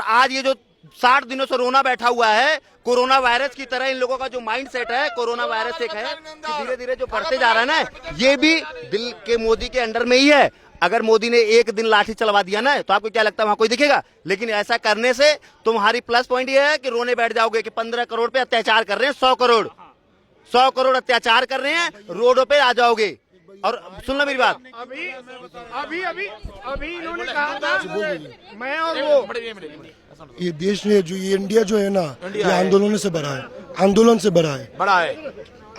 आज ये जो 60 दिनों से रोना बैठा हुआ है, कोरोना वायरस की तरह इन लोगों का जो माइंड सेट है, कोरोना वायरस एक है कि धीरे धीरे जो बढ़ते जा रहा है ना, ये भी दिल के मोदी के अंडर में ही है। अगर मोदी ने एक दिन लाठी चलवा दिया ना, तो आपको क्या लगता है वहां कोई दिखेगा? लेकिन ऐसा करने से तुम्हारी प्लस पॉइंट ये है कि रोने बैठ जाओगे कि 15 करोड़ पे अत्याचार कर रहे हैं, 100 करोड़ अत्याचार कर रहे हैं, रोडों पे आ जाओगे। और सुन लो मेरी बात, अभी इन्होंने कहा था मैं और वो ये देश ने जो ये इंडिया जो है ना, ये आंदोलन से बड़ा है, आंदोलन से बड़ा है,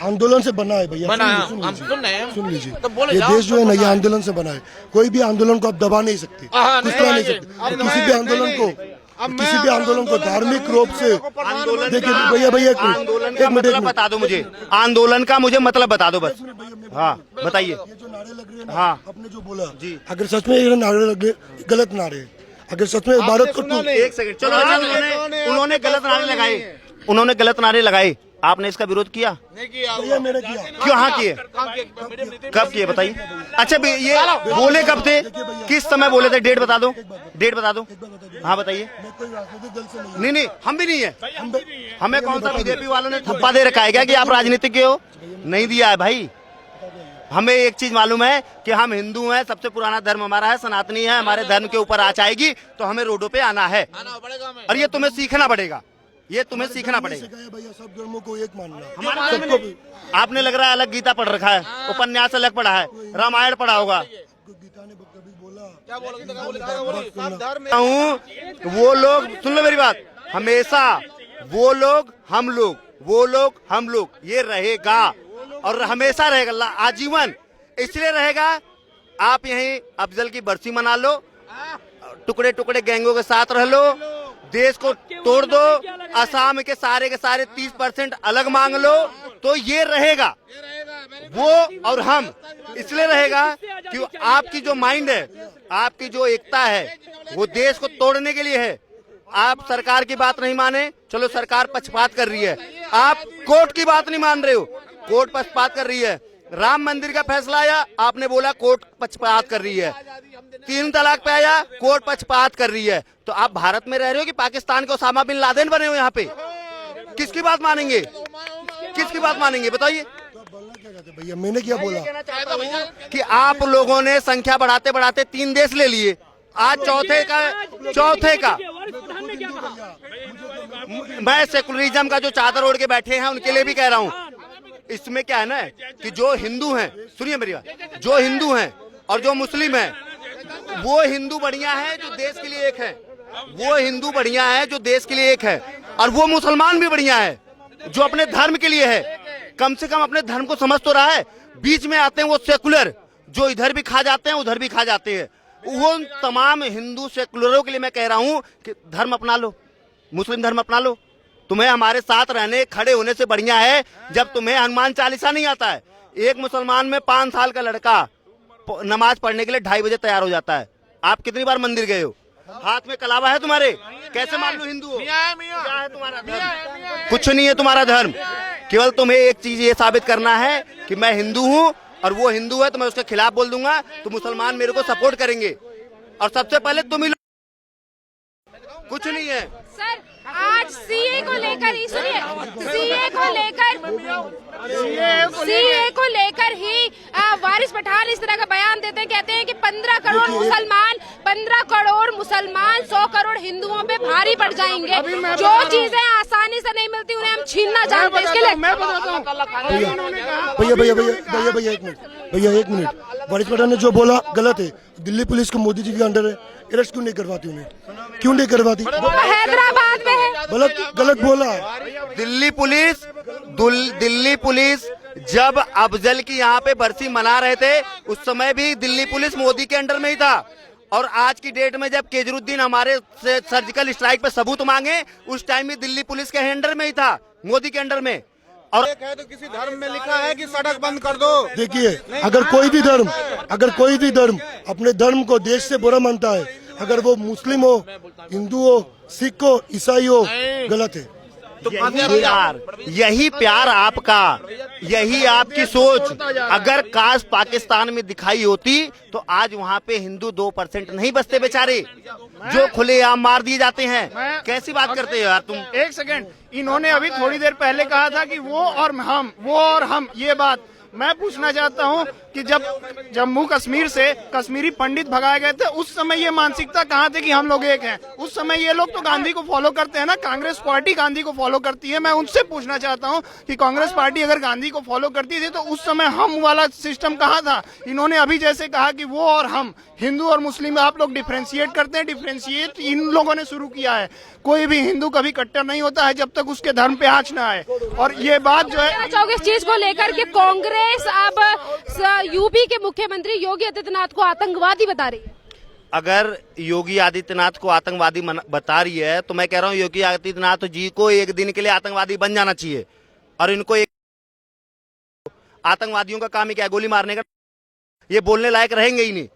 आंदोलन से बना है भैया। सुन लीजिए, ये देश जो है ना, ये आंदोलन से बना है। कोई भी आंदोलन को आप दबा नहीं सकते, कुचला नहीं सकते। किसी भी आंदोलन को धार्मिक रूप से देखिए भैया आंदोलन का मतलब बता दो मुझे, आंदोलन का मुझे मतलब बता दो बस। हाँ बताइए। ये जो नारे लग रहे हैं ना, हाँ आपने जो बोला जी, अगर सच में ये नारे लग रहे, गलत नारे, अगर सच में भारत को एक सेकंड चलो, उन्होंने गलत नारे लगाए, उन्होंने गलत नारे लगाए, आपने इसका विरोध किया? नहीं किया, भैया मैंने किया। क्यों? हाँ किए। कब किए बताइए? अच्छा ये बोले कब थे, किस समय बोले थे? डेट बता दो, डेट बता दो। हाँ बताइए। मैं कोई राजनीतिक दल से नहीं, नहीं हम भी नहीं है। हमें कौन सा बीजेपी वालों ने थप्पा दे रखा है क्या कि आप राजनीतिक के हो? नहीं दिया है भाई। हमें एक चीज मालूम है कि हम हिंदू हैं, सबसे पुराना धर्म हमारा है, सनातनी है, हमारे धर्म के ऊपर आँच आएगी तो हमें रोडों पे आना है। और ये तुम्हें सीखना पड़ेगा, ये तुम्हें सीखना पड़ेगा। भैया सब धर्मों को एक मानना। हमारे धर्म में आपने लग रहा है अलग गीता पढ़ रखा है, उपन्यास अलग पढ़ा है, रामायण पढ़ा होगा। गीता ने कभी बोला वो लोग, सुन लो मेरी बात, हमेशा वो लोग हम लोग, वो लोग हम लोग, ये रहेगा और हमेशा रहेगा, आजीवन इसलिए रहेगा। आप यहीं अफजल की बरसी मना लो, टुकड़े टुकड़े गैंगों के साथ रह लो, देश को तोड़ दो, असम के सारे 30% अलग मांग लो, तो ये रहेगा वो और हम। इसलिए रहेगा कि आपकी जो माइंड है, आपकी जो एकता है, वो देश को तोड़ने के लिए है। आप सरकार की बात नहीं माने, चलो सरकार पक्षपात कर रही है, आप कोर्ट की बात नहीं मान रहे हो, कोर्ट पक्षपात कर रही है। राम मंदिर का फैसला आया, आपने बोला कोर्ट पक्षपात कर रही है। 3 तलाक पे आया, कोर्ट पक्षपात कर रही है। तो आप भारत में रह रहे हो कि पाकिस्तान के ओसामा बिन लादेन बने हो यहाँ पे? किसकी बात मानेंगे, किसकी बात मानेंगे बताइए? भैया मैंने क्या बोला कि आप लोगों ने संख्या बढ़ाते बढ़ाते 3 देश ले लिए, आज चौथे का मैं सेकुलरिज्म का जो चादर ओढ़ के बैठे हैं उनके लिए भी कह रहा हूँ। इसमें क्या है ना कि जो हिंदू हैं, सुनिए मेरी बात, जो हिंदू हैं और जो मुस्लिम हैं, वो हिंदू बढ़िया है जो देश के लिए एक है, वो हिंदू बढ़िया है जो देश के लिए एक है, और वो मुसलमान भी बढ़िया है जो अपने धर्म के लिए है, कम से कम अपने धर्म को समझ तो रहा है। बीच में आते हैं वो सेकुलर, जो इधर भी खा जाते हैं उधर भी खा जाते हैं। वो तमाम हिंदू सेकुलरों के लिए मैं कह रहा हूँ कि धर्म अपना लो, मुस्लिम धर्म अपना लो। तुम्हें हमारे साथ रहने खड़े होने से बढ़िया है जब तुम्हें हनुमान चालीसा नहीं आता है। एक मुसलमान में 5 साल का लड़का नमाज पढ़ने के लिए 2:30 बजे तैयार हो जाता है। आप कितनी बार मंदिर गए हो? हाथ में कलावा है तुम्हारे? कैसे मान लो हिंदू हो? क्या है तुम्हारा धर्म? कुछ नहीं है तुम्हारा धर्म। केवल तुम्हें एक चीज ये साबित करना है कि मैं हिंदू हूँ और वो हिंदू है, तो मैं उसके खिलाफ बोल दूंगा तो मुसलमान मेरे को सपोर्ट करेंगे, और सबसे पहले तुम ही लोग। कुछ नहीं है सर। आज सीए को लेकर ही, सुनिए, सीए को लेकर ही वारिस पठान इस तरह का बयान देते हैं, कहते हैं कि 15 करोड़ मुसलमान 100 करोड़ हिंदुओं पे भारी पड़ जाएंगे। जो चीजें आसानी से नहीं मिलती उन्हें हम छीनना जानते हैं। इसके लिए मैं बताता हूँ भैया एक मिनट, वारिस पठान ने जो बोला गलत है। दिल्ली पुलिस को मोदी जी के अंडर है, अरेस्ट क्यों नहीं करवाती उन्हें? क्यों नहीं करवाती? हैदराबाद में है, गलत बोला है। दिल्ली पुलिस जब अफजल की यहाँ पे बरसी मना रहे थे उस समय भी दिल्ली पुलिस मोदी के अंडर में ही था, और आज की डेट में जब केजरीवाल हमारे से सर्जिकल स्ट्राइक पे सबूत मांगे उस टाइम भी दिल्ली पुलिस के अंडर में ही था, मोदी के अंडर में। और तो किसी धर्म में लिखा है कि सड़क बंद कर दो। देखिए, अगर कोई भी धर्म अपने धर्म को देश से बुरा मानता है, अगर वो मुस्लिम हो, हिंदू हो, सिख हो, ईसाई हो, गलत है। यही प्यार आपका, यही आपकी सोच अगर काश पाकिस्तान में दिखाई होती तो आज वहाँ पे हिंदू 2% नहीं बसते बेचारे, जो खुलेआम मार दिए जाते हैं। कैसी बात करते हो यार तुम? एक सेकंड, इन्होंने अभी थोड़ी देर पहले कहा था कि वो और हम, ये बात मैं पूछना चाहता हूं कि जब जम्मू कश्मीर से कश्मीरी पंडित भगाए गए थे उस समय ये मानसिकता कहाँ थी कि हम लोग एक हैं? उस समय ये लोग तो गांधी को फॉलो करते हैं ना, कांग्रेस पार्टी गांधी को फॉलो करती है। मैं उनसे पूछना चाहता हूं कि कांग्रेस पार्टी अगर गांधी को फॉलो करती थी तो उस समय हम वाला सिस्टम कहाँ था? इन्होंने अभी जैसे कहा कि वो और हम, हिंदू और मुस्लिम आप लोग डिफ्रेंशिएट करते हैं, डिफ्रेंशिएट इन लोगों ने शुरू किया है। कोई भी हिंदू कभी कट्टर नहीं होता है जब तक उसके धर्म पे आंच ना आए। और ये बात जो है, चाहोगे इस चीज को लेकर कि कांग्रेस अब यूपी के मुख्यमंत्री योगी आदित्यनाथ को आतंकवादी बता रही है? अगर योगी आदित्यनाथ को आतंकवादी बता रही है तो मैं कह रहा हूँ योगी आदित्यनाथ जी को एक दिन के लिए आतंकवादी बन जाना चाहिए। और इनको एक आतंकवादियों का काम ही क्या है? गोली मारने का। ये बोलने लायक रहेंगे ही नहीं।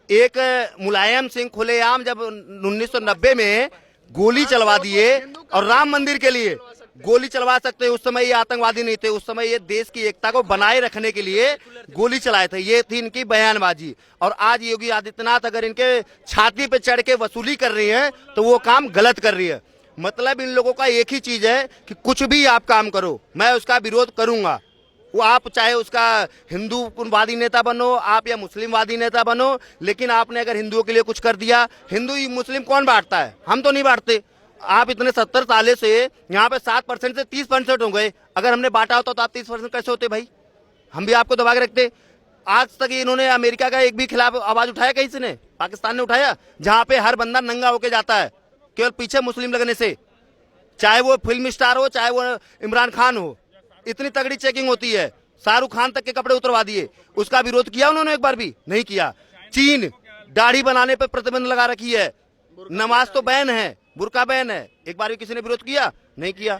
एक मुलायम सिंह खुलेआम जब 1990 में गोली चलवा दिए और राम मंदिर के लिए गोली चलवा सकते, उस समय ये आतंकवादी नहीं थे। उस समय ये देश की एकता को बनाए रखने के लिए गोली चलाए थे। ये थी इनकी बयानबाजी। और आज योगी आदित्यनाथ अगर इनके छाती पे चढ़ के वसूली कर रही है तो वो काम गलत कर रही है। मतलब इन लोगों का एक ही चीज है कि कुछ भी आप काम करो मैं उसका विरोध करूंगा। वो आप चाहे उसका हिंदूवादी नेता बनो आप या मुस्लिमवादी नेता बनो, लेकिन आपने अगर हिंदुओं के लिए कुछ कर दिया, हिंदू मुस्लिम कौन बांटता है? हम तो नहीं बांटते। आप इतने 70 साल से यहाँ पे 7% से 30% हो गए। अगर हमने बांटा होता तो आप 30% कैसे होते भाई? हम भी आपको दबा के रखते। आज तक इन्होंने अमेरिका का एक भी खिलाफ आवाज उठाया कहीं से? ने पाकिस्तान ने उठाया? जहाँ पे हर बंदा नंगा होके जाता है केवल पीछे मुस्लिम लगने से, चाहे वो फिल्म स्टार हो चाहे वो इमरान खान हो, इतनी तगड़ी चेकिंग होती है। शाहरुख खान तक के कपड़े उतरवा दिए। उसका विरोध किया उन्होंने? एक बार भी नहीं किया। चीन दाढ़ी बनाने पर प्रतिबंध लगा रखी है, नमाज तो बैन है, बुर्का बैन है, एक बार भी किसी ने विरोध किया? नहीं किया।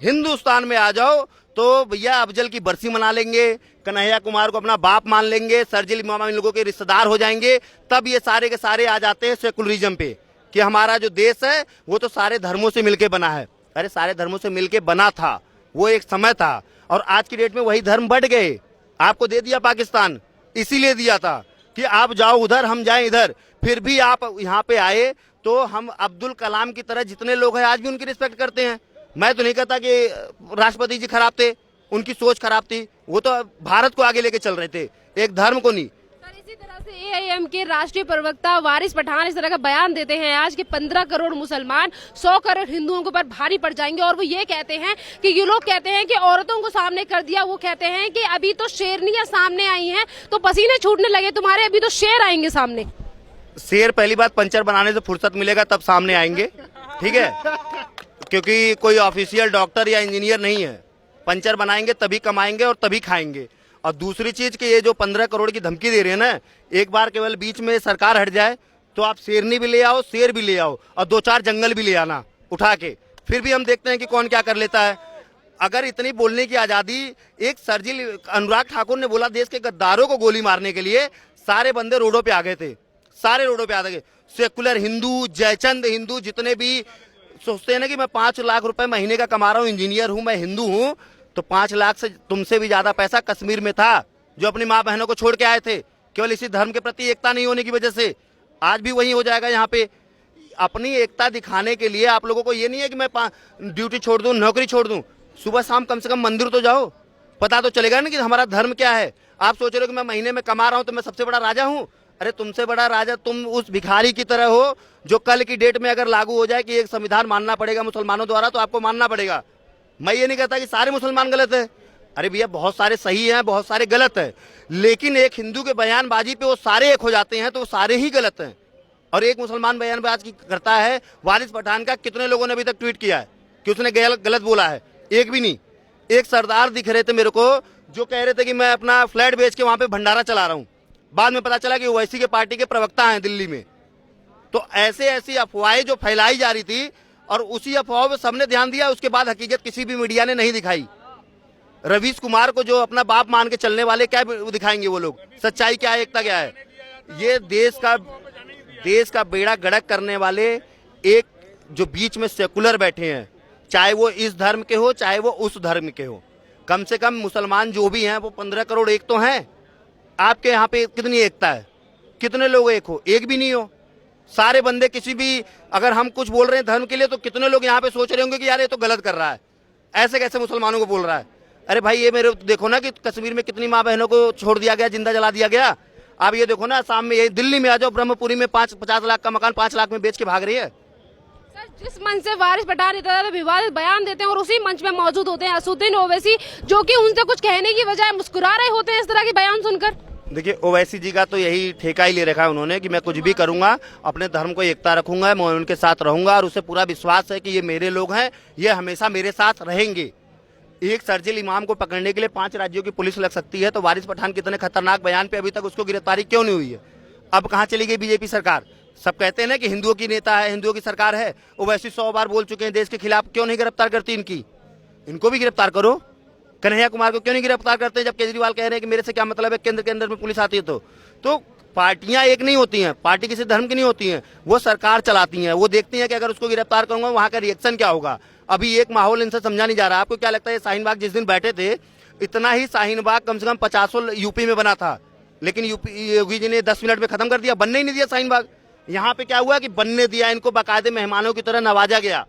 हिंदुस्तान में आ जाओ तो भैया अफजल की बरसी मना लेंगे, कन्हैया कुमार को अपना बाप मान लेंगे, सरजिल इमाम इन लोगों के रिश्तेदार हो जाएंगे। तब ये सारे के सारे आ जाते हैं सेकुलरिज्म पे कि हमारा जो देश है वो तो सारे धर्मों से मिलके बना है। अरे सारे धर्मों से मिलके बना था, वो एक समय था। और आज की डेट में वही धर्म बढ़ गए। आपको दे दिया पाकिस्तान, इसीलिए दिया था कि आप जाओ उधर हम जाएं इधर। फिर भी आप यहाँ पे आए तो हम अब्दुल कलाम की तरह जितने लोग हैं आज भी उनकी रिस्पेक्ट करते हैं। मैं तो नहीं कहता कि राष्ट्रपति जी खराब थे, उनकी सोच खराब थी, वो तो भारत को आगे लेके चल रहे थे, एक धर्म को नहीं। इसी तरह से एआईएम के राष्ट्रीय प्रवक्ता वारिस पठान इस तरह का बयान देते हैं आज कि 15 करोड़ मुसलमान 100 करोड़ हिंदुओं के ऊपर भारी पड़ जाएंगे। और वो ये कहते हैं कि ये लोग कहते हैं कि औरतों को सामने कर दिया, वो कहते हैं कि अभी तो शेरनियां सामने आई हैं तो पसीने छूटने लगे तुम्हारे, अभी तो शेर आएंगे सामने। शेर पहली बात पंचर बनाने से फुर्सत मिलेगा तब सामने आएंगे, ठीक है? क्योंकि कोई ऑफिशियल डॉक्टर या इंजीनियर नहीं है। पंचर बनाएंगे तभी कमाएंगे और तभी खाएंगे। और दूसरी चीज कि ये जो 15 करोड़ की धमकी दे रहे हैं ना, एक बार केवल बीच में सरकार हट जाए तो आप शेरनी भी ले आओ, शेर भी ले आओ और 2-4 जंगल भी ले आना उठा के, फिर भी हम देखते हैं कि कौन क्या कर लेता है। अगर इतनी बोलने की आजादी, एक सरजिल अनुराग ठाकुर ने बोला देश के गद्दारों को गोली मारने के लिए सारे बंदे रोडों पे आ गए थे, सारे रोडों पे आ गए। सेकुलर हिंदू, जयचंद हिंदू जितने भी सोचते हैं ना कि मैं 5 लाख रुपए महीने का कमा रहा हूँ, इंजीनियर हूँ, मैं हिंदू हूँ, तो 5 लाख से तुमसे भी ज्यादा पैसा कश्मीर में था जो अपनी माँ बहनों को छोड़ के आए थे केवल इसी धर्म के प्रति एकता नहीं होने की वजह से। आज भी वही हो जाएगा। यहाँ पे अपनी एकता दिखाने के लिए आप लोगों को ये नहीं है कि मैं ड्यूटी छोड़ दूं, नौकरी छोड़ दूं, सुबह शाम कम से कम मंदिर तो जाओ, पता तो चलेगा ना कि हमारा धर्म क्या है। आप सोच रहे हो कि मैं महीने में कमा रहा हूं तो मैं सबसे बड़ा राजा हूं। अरे तुमसे बड़ा राजा तुम उस भिखारी की तरह हो जो कल की डेट में अगर लागू हो जाए कि एक संविधान मानना पड़ेगा मुसलमानों द्वारा तो आपको मानना पड़ेगा। मैं ये नहीं कहता कि सारे मुसलमान गलत है, अरे भैया बहुत सारे सही हैं, बहुत सारे गलत है, लेकिन एक हिंदू के बयानबाजी पे वो सारे एक हो जाते हैं तो वो सारे ही गलत हैं। और एक मुसलमान बयानबाजी करता है, वारिस पठान का कितने लोगों ने अभी तक ट्वीट किया है कि उसने गलत बोला है? एक भी नहीं। एक सरदार दिख रहे थे मेरे को जो कह रहे थे कि मैं अपना फ्लैट बेच के वहां पे भंडारा चला रहा हूं, बाद में पता चला कि ओवैसी के पार्टी के प्रवक्ता हैं दिल्ली में। तो ऐसी अफवाहें जो फैलाई जा रही थी और उसी अफवाहों पे सबने ध्यान दिया, उसके बाद हकीकत किसी भी मीडिया ने नहीं दिखाई। रवीश कुमार को जो अपना बाप मान के चलने वाले क्या दिखाएंगे वो लोग? सच्चाई क्या है, एकता क्या है? ये देश का बेड़ा गड़क करने वाले एक जो बीच में सेकुलर बैठे हैं, चाहे वो इस धर्म के हो चाहे वो उस धर्म के हो। कम से कम मुसलमान जो भी हैं वो 15 करोड़ एक तो हैं। आपके यहाँ पे कितनी एकता है, कितने लोग एक हो? एक भी नहीं हो। सारे बंदे किसी भी, अगर हम कुछ बोल रहे हैं धर्म के लिए तो कितने लोग यहाँ पे सोच रहे होंगे कि यार ये तो गलत कर रहा है, ऐसे कैसे मुसलमानों को बोल रहा है। अरे भाई ये मेरे देखो ना कि कश्मीर में कितनी माँ बहनों को छोड़ दिया गया, जिंदा जला दिया गया। आप ये देखो ना असम में, ये दिल्ली में आ जाओ, ब्रह्मपुरी में 50 लाख का मकान 5 लाख में बेच के भाग रही है। जिस मंच से वारिस पठान इतना विवादित बयान देते हैं और उसी मंच में मौजूद होते हैं असदुद्दीन ओवैसी, जो कि उनसे कुछ कहने की बजाय मुस्कुरा रहे होते हैं इस तरह के बयान सुनकर। देखिए ओवैसी जी का तो यही ठेका ही ले रखा है उन्होंने कि मैं कुछ भी करूंगा, अपने धर्म को एकता रखूंगा, मैं उनके साथ रहूंगा और उसे पूरा विश्वास है कि ये मेरे लोग हैं, ये हमेशा मेरे साथ रहेंगे। एक शर्जिल इमाम को पकड़ने के लिए 5 राज्यों की पुलिस लग सकती है, तो वारिस पठान कितने खतरनाक बयान पे अभी तक उसको गिरफ्तारी क्यों नहीं हुई है? अब कहाँ चली गई बीजेपी सरकार? सब कहते हैं ना कि हिंदुओं की नेता है, हिंदुओं की सरकार है। ओवैसी 100 बार बोल चुके हैं देश के खिलाफ, क्यों नहीं गिरफ्तार करती इनको भी गिरफ्तार करो। कन्हैया कुमार को क्यों नहीं गिरफ्तार करते जब केजरीवाल कह रहे हैं कि मेरे से क्या मतलब है, केंद्र के अंदर में पुलिस आती है तो पार्टियां एक नहीं होती हैं, पार्टी किसी धर्म की नहीं होती हैं, वो सरकार चलाती हैं। वो देखती हैं कि अगर उसको गिरफ्तार करूंगा वहां का रिएक्शन क्या होगा। अभी एक माहौल इनसे समझा नहीं जा रहा। आपको क्या लगता है शाहीन बाग जिस दिन बैठे थे, इतना ही शाहीन बाग कम से कम 50 यूपी में बना था, लेकिन योगी जी ने 10 मिनट में खत्म कर दिया, बनने ही नहीं दिया शाहीन बाग। यहाँ पे क्या हुआ कि बनने दिया, इनको बाकायदे मेहमानों की तरह नवाजा गया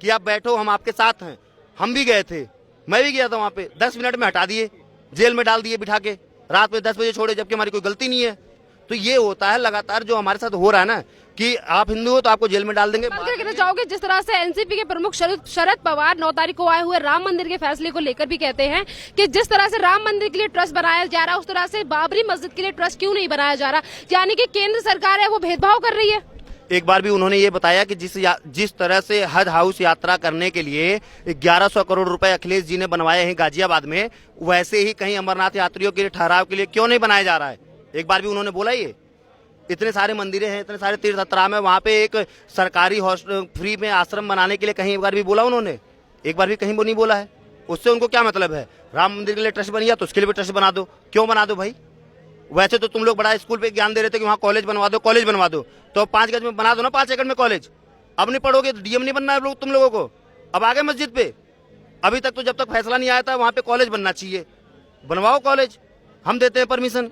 कि आप बैठो, हम आपके साथ हैं। हम भी गए थे, मैं भी गया था वहां पे, 10 मिनट में हटा दिए, जेल में डाल दिए बिठा के, रात में 10 बजे छोड़े, जबकि हमारी कोई गलती नहीं है। तो ये होता है लगातार जो हमारे साथ हो रहा है ना, कि आप हिंदू हो तो आपको जेल में डाल देंगे। कहना चाहोगे जिस तरह से एनसीपी के प्रमुख शरद पवार 9 तारीख को आए हुए राम मंदिर के फैसले को लेकर भी कहते हैं कि जिस तरह से राम मंदिर के लिए ट्रस्ट बनाया जा रहा है उस तरह से बाबरी मस्जिद के लिए ट्रस्ट क्यों नहीं बनाया जा रहा, यानी कि केंद्र सरकार है वो भेदभाव कर रही है। एक बार भी उन्होंने ये बताया कि जिस तरह से हज हाउस यात्रा करने के लिए 1100 करोड़ रुपए अखिलेश जी ने बनवाए हैं गाजियाबाद में, वैसे ही कहीं अमरनाथ यात्रियों के लिए ठहराव के लिए क्यों नहीं बनाया जा रहा है? एक बार भी उन्होंने बोला ये? इतने सारे मंदिरें हैं, इतने सारे तीर्थ स्थान है, वहां पे एक सरकारी हॉस्टल फ्री में आश्रम बनाने के लिए कहीं एक बार भी बोला उन्होंने? एक बार भी कहीं वो नहीं बोला है। उससे उनको क्या मतलब है? राम मंदिर के लिए ट्रस्ट बन गया तो उसके लिए भी ट्रस्ट बना दो। क्यों बना दो भाई? वैसे तो तुम लोग बड़ा स्कूल पे ज्ञान दे रहे थे कि वहाँ कॉलेज बनवा दो, कॉलेज बनवा दो, तो 5 गज में बना दो ना, 5 एकड़ में कॉलेज। अब नहीं पढ़ोगे तो डीएम नहीं बनना है तुम लोगों को। अब आगे मस्जिद पे, अभी तक तो जब तक फैसला नहीं आया था वहाँ पे कॉलेज बनना चाहिए, बनवाओ कॉलेज, हम देते हैं परमिशन।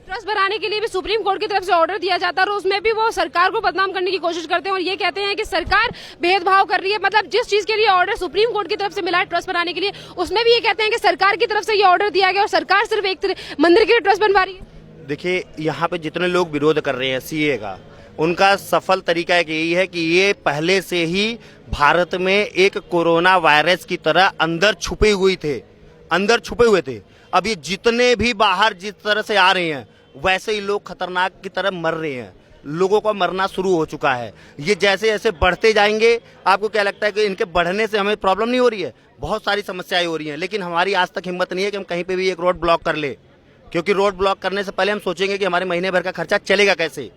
ट्रस्ट बनाने के लिए भी सुप्रीम कोर्ट की तरफ से ऑर्डर दिया जाता है और उसमें भी वो सरकार को बदनाम करने की कोशिश करते हैं और ये कहते हैं कि सरकार भेदभाव कर रही है। मतलब जिस चीज के लिए ऑर्डर सुप्रीम कोर्ट की तरफ से मिला है ट्रस्ट बनाने के लिए, उसमें भी ये कहते हैं कि सरकार की तरफ से ये ऑर्डर दिया गया और सरकार सिर्फ एक मंदिर के लिए ट्रस्ट बनवा रही है। देखिए यहाँ पे जितने लोग विरोध कर रहे हैं सीए का, उनका सफल तरीका एक यही है कि ये पहले से ही भारत में एक कोरोना वायरस की तरह अंदर छुपे हुए थे। अब ये जितने भी बाहर जिस तरह से आ रहे हैं वैसे ही लोग खतरनाक की तरह मर रहे हैं, लोगों का मरना शुरू हो चुका है। ये जैसे जैसे बढ़ते जाएंगे, आपको क्या लगता है कि इनके बढ़ने से हमें प्रॉब्लम नहीं हो रही है? बहुत सारी समस्याएं हो रही हैं, लेकिन हमारी आज तक हिम्मत नहीं है कि हम कहीं पे भी एक रोड ब्लॉक कर ले, क्योंकि रोड ब्लॉक करने से पहले हम सोचेंगे कि हमारे महीने भर का खर्चा चलेगा कैसे।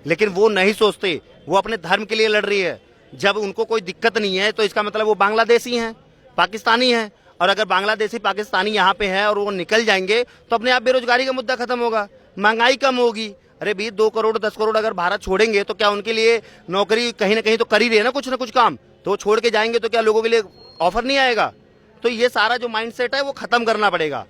लेकिन वो नहीं सोचते, वो अपने धर्म के लिए लड़ रही है। जब उनको कोई दिक्कत नहीं है तो इसका मतलब वो बांग्लादेशी हैं, पाकिस्तानी हैं, और अगर बांग्लादेशी पाकिस्तानी यहाँ पे है और वो निकल जाएंगे तो अपने आप बेरोजगारी का मुद्दा खत्म होगा, महंगाई कम होगी। अरे 20, 2 करोड़ 10 करोड़ अगर भारत छोड़ेंगे तो क्या उनके लिए नौकरी कहीं ना कहीं तो कर ही रहे ना कुछ काम, तो वो छोड़ के जाएंगे तो क्या लोगों के लिए ऑफर नहीं आएगा? तो ये सारा जो माइंडसेट है वो खत्म करना पड़ेगा।